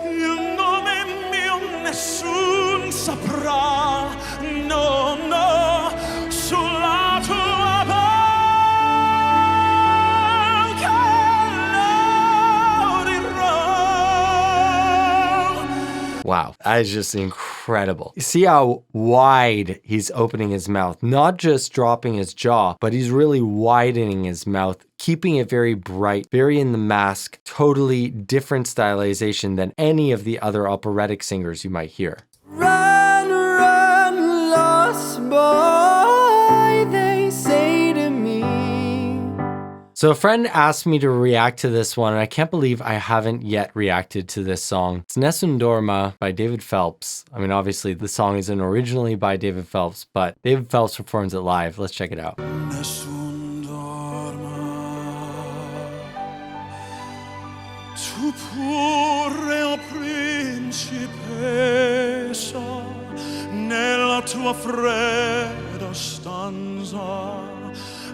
Il nome mio nessun saprà, no, no, sulla tua bocca l'orirò. Wow, that is just incredible. You see how wide he's opening his mouth, not just dropping his jaw, but he's really widening his mouth, keeping it very bright, very in the mask, totally different stylization than any of the other operatic singers you might hear. Run, run, lost boy, they say to me. So a friend asked me to react to this one, and I can't believe I haven't yet reacted to this song. It's NESSUN DORMA by David Phelps. I mean, obviously the song isn't originally by David Phelps, but David Phelps performs it live. Let's check it out. Nessun dorma, tu pure, o principessa, nella tua fredda stanza.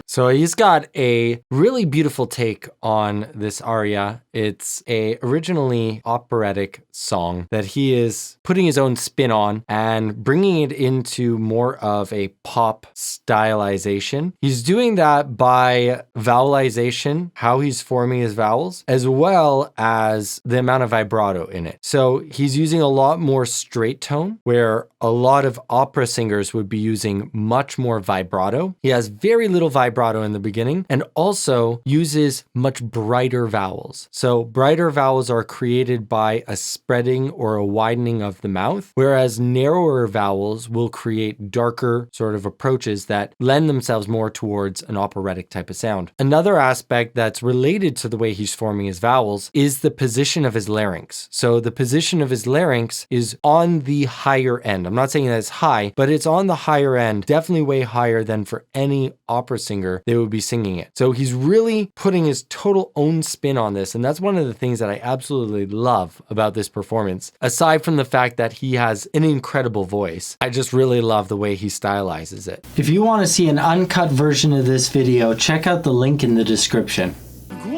So he's got a really beautiful take on this aria. It's a originally operatic song that he is putting his own spin on and bringing it into more of a pop stylization. He's doing that by vowelization, how he's forming his vowels, as well as the amount of vibrato in it. So he's using a lot more straight tone, where a lot of opera singers would be using much more vibrato. He has very little vibrato in the beginning and also uses much brighter vowels. So brighter vowels are created by a spreading or a widening of the mouth, whereas narrower vowels will create darker sort of approaches that lend themselves more towards an operatic type of sound. Another aspect that's related to the way he's forming his vowels is the position of his larynx. So the position of his larynx is on the higher end. I'm not saying that it's high, but it's on the higher end, definitely way higher than for any opera singer they would be singing it. So he's really putting his total own spin on this, and that's one of the things that I absolutely love about this performance. Aside from the fact that he has an incredible voice, I just really love the way he stylizes it. If you want to see an uncut version of this video, check out the link in the description. Guardi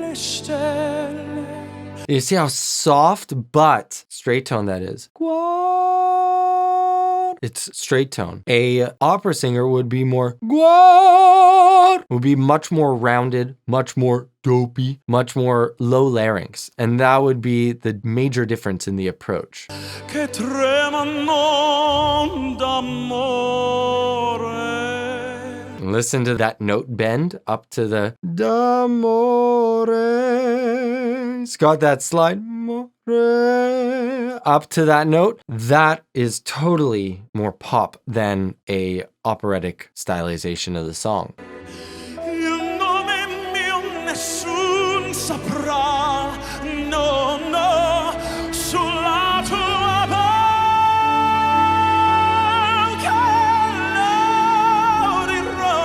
le stelle. You see how soft but straight tone that is. It's straight tone. A opera singer would be more would be much more rounded, much more dopey, much more low larynx, and that would be the major difference in the approach. Che tremano d'amore. Listen to that note bend up to the d'amore. It's got that slide up to that note. That is totally more pop than a operatic stylization of the song. Il nome mio nessun saprà, no, no, sulla tua bocca l'orirò.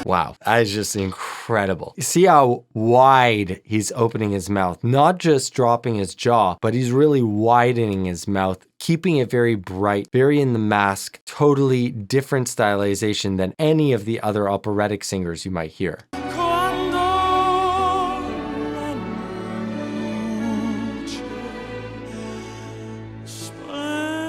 Wow, that is just incredible. You see how wide he's opening his mouth, not just dropping his jaw, but he's really widening his mouth, keeping it very bright, very in the mask, totally different stylization than any of the other operatic singers you might hear. Quando la luce splenderà.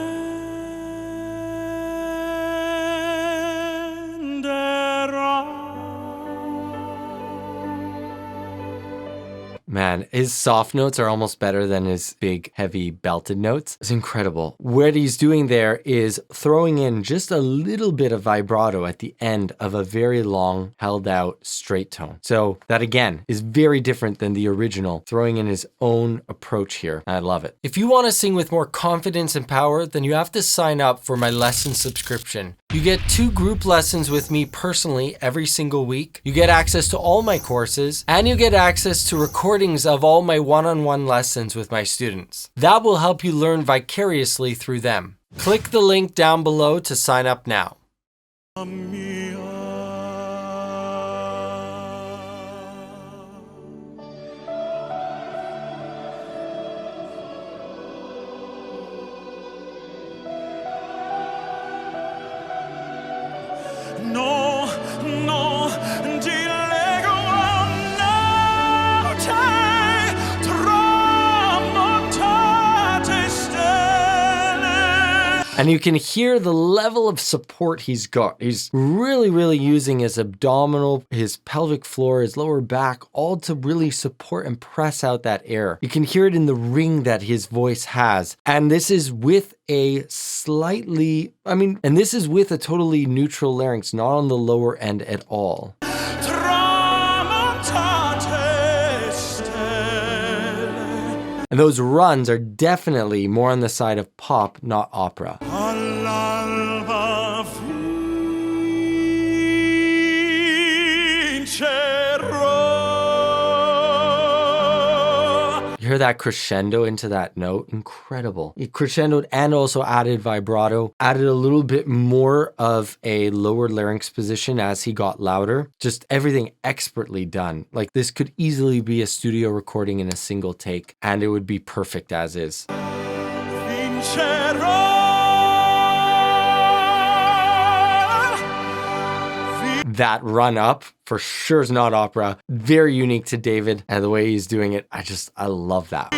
Man, his soft notes are almost better than his big, heavy, belted notes. It's incredible. What he's doing there is throwing in just a little bit of vibrato at the end of a very long, held out, straight tone. So that, again, is very different than the original, throwing in his own approach here. I love it. If you want to sing with more confidence and power, then you have to sign up for my lesson subscription. You get 2 group lessons with me personally every single week. You get access to all my courses, and you get access to recordings of all my one-on-one lessons with my students. That will help you learn vicariously through them. Click the link down below to sign up now. No, no, ti leggo a And you can hear the level of support he's got. He's really using his abdominal, his pelvic floor, his lower back, all to really support and press out that air. You can hear it in the ring that his voice has. And this is with a slightly, and this is with a totally neutral larynx, not on the lower end at all. And those runs are definitely more on the side of pop, not opera. You hear that crescendo into that note? Incredible. It crescendoed and also added vibrato, added a little bit more of a lower larynx position as he got louder. Just everything expertly done. Like this could easily be a studio recording in a single take and it would be perfect as is. That run up for sure is not opera. Very unique to David and the way he's doing it. I love that.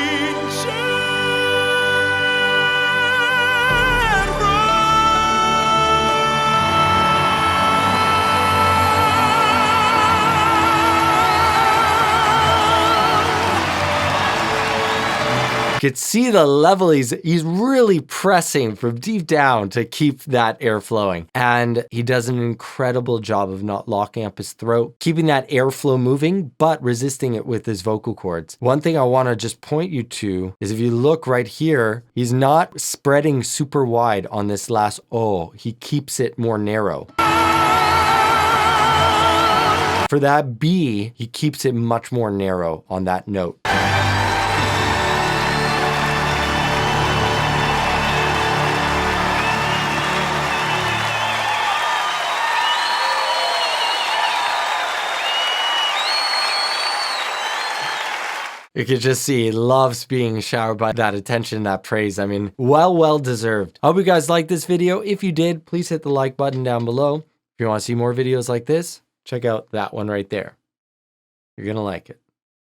You could see the level he's really pressing from deep down to keep that air flowing. And he does an incredible job of not locking up his throat, keeping that airflow moving, but resisting it with his vocal cords. One thing I want to just point you to is if you look right here, he's not spreading super wide on this last O. He keeps it more narrow. For that B, he keeps it much more narrow on that note. You can just see he loves being showered by that attention, that praise. Well deserved. I hope you guys liked this video. If you did, please hit the like button down below. If you want to see more videos like this, check out that one right there. You're gonna like it.